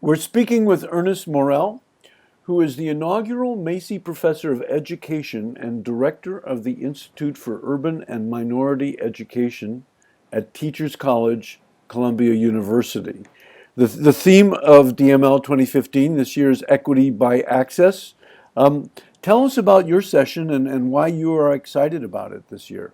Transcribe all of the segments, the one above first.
We're speaking with Ernest Morrell, who is the inaugural Macy Professor of Education and Director of the Institute for Urban and Minority Education at Teachers College, Columbia University. The theme of DML 2015 this year is Equity by Access. Tell us about your session and why you are excited about it this year.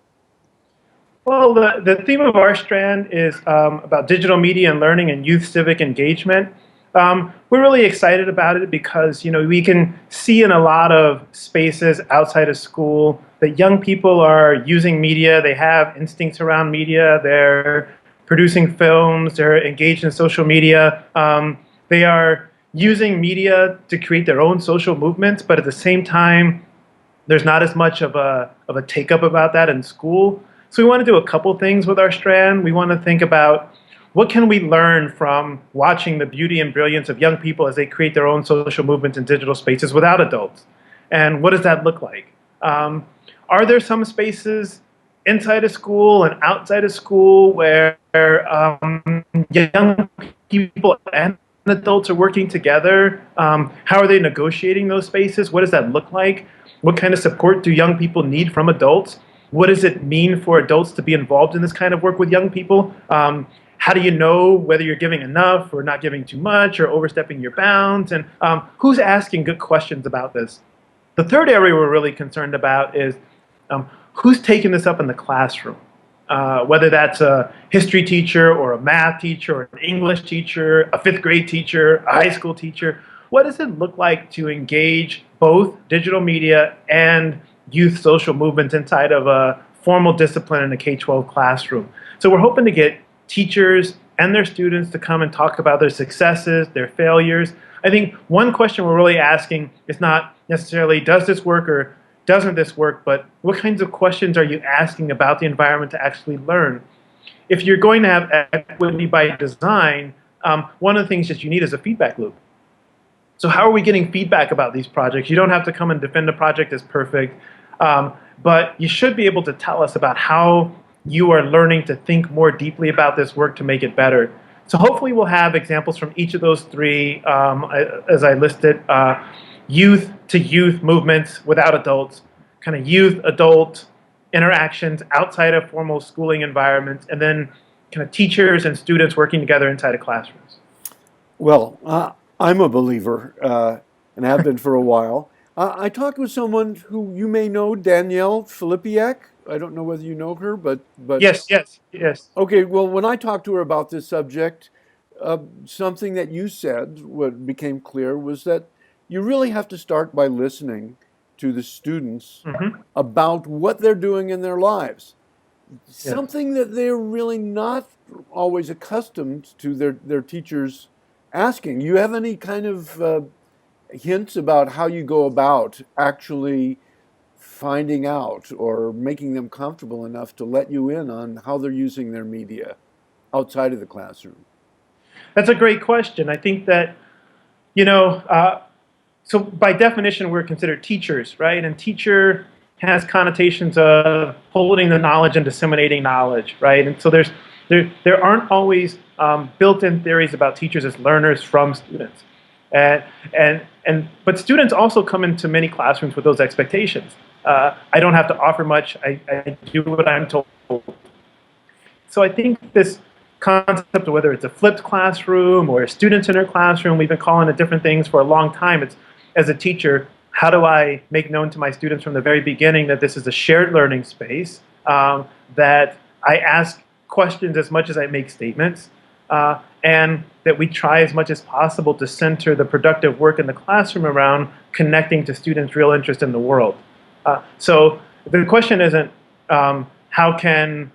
Well, the theme of our strand is about digital media and learning and youth civic engagement. We're really excited about it because we can see in a lot of spaces outside of school that young people are using media. They have instincts around media. They're producing films. They're engaged in social media. They are using media to create their own social movements, but at the same time, there's not as much of a take up about that in school. So we want to do a couple things with our strand. We want to think about what can we learn from watching the beauty and brilliance of young people as they create their own social movements in digital spaces without adults, and what does that look like? Are there some spaces inside of school and outside of school where young people and adults are working together? How are they negotiating those spaces? What does that look like? What kind of support do young people need from adults? What does it mean for adults to be involved in this kind of work with young people? How do you know whether you're giving enough or not giving too much or overstepping your bounds? And who's asking good questions about this? The third area we're really concerned about is who's taking this up in the classroom? Whether that's a history teacher or a math teacher or an English teacher, a fifth grade teacher, a high school teacher. What does it look like to engage both digital media and youth social movements inside of a formal discipline in a K-12 classroom? So we're hoping to get teachers and their students to come and talk about their successes, their failures. I think one question we're really asking is not necessarily does this work or doesn't this work, but what kinds of questions are you asking about the environment to actually learn? If you're going to have equity by design, one of the things that you need is a feedback loop. So how are we getting feedback about these projects? You don't have to come and defend a project as perfect, but you should be able to tell us about how you are learning to think more deeply about this work to make it better. So hopefully we'll have examples from each of those three, as I listed, youth to youth movements without adults, kind of youth adult interactions outside of formal schooling environments, and then kind of teachers and students working together inside of classrooms. Well, I'm a believer and have been for a while. I talked with someone who you may know, Danielle Filipiak. I don't know whether you know her, but Yes, yes, yes. okay. Well, when I talked to her about this subject, something that you said, what became clear, was that you really have to start by listening to the students Mm-hmm. about what they're doing in their lives. Yes. Something that they're really not always accustomed to their teachers asking. You have any kind of hints about how you go about actually finding out or making them comfortable enough to let you in on how they're using their media outside of the classroom? That's a great question. I think that, you know, so by definition, we're considered teachers, right? And teacher has connotations of holding the knowledge and disseminating knowledge, right? And so there aren't always built-in theories about teachers as learners from students, and but students also come into many classrooms with those expectations. I don't have to offer much. I do what I'm told. So I think this concept of whether it's a flipped classroom or a student-centered classroom, we've been calling it different things for a long time. It's, as a teacher, how do I make known to my students from the very beginning that this is a shared learning space, that I ask questions as much as I make statements, and that we try as much as possible to center the productive work in the classroom around connecting to students' real interest in the world. So the question isn't how can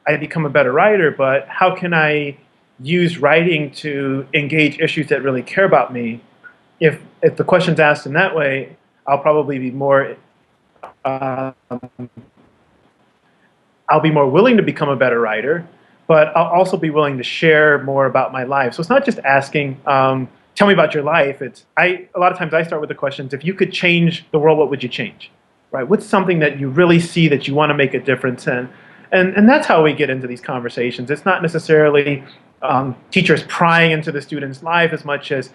I become a better writer, but how can I use writing to engage issues that really care about me? If the question's asked in that way, I'll probably be more uh, I'll be more willing to become a better writer, but I'll also be willing to share more about my life. So it's not just asking, tell me about your life. A lot of times I start with the questions, if you could change the world, what would you change? Right? What's something that you really see that you want to make a difference in? And that's how we get into these conversations. It's not necessarily teachers prying into the student's life as much as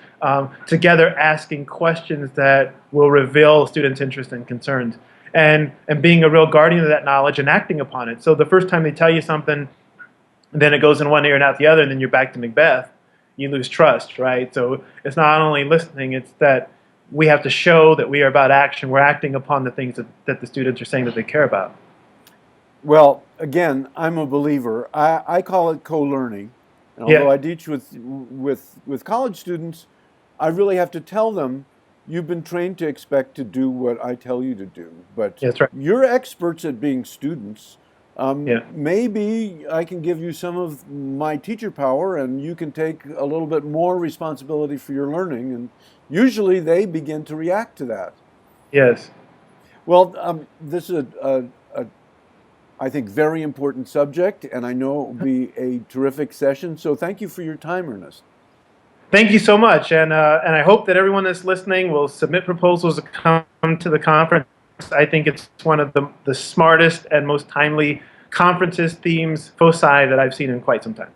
together asking questions that will reveal students' interests and concerns. And being a real guardian of that knowledge and acting upon it. So the first time they tell you something, then it goes in one ear and out the other, and then you're back to Macbeth. You lose trust, right? So it's not only listening, it's that we have to show that we are about action. We're acting upon the things that the students are saying that they care about. Well, again, I'm a believer. I call it co-learning. And although I teach with college students, I really have to tell them, you've been trained to expect to do what I tell you to do. But that's right. You're experts at being students. Maybe I can give you some of my teacher power and you can take a little bit more responsibility for your learning. And usually they begin to react to that. Yes. Well, this is I think, very important subject, and I know it will be a terrific session. So thank you for your time, Ernest. Thank you so much, and I hope that everyone that's listening will submit proposals to come to the conference. I think it's one of the smartest and most timely conferences, themes, foci that I've seen in quite some time.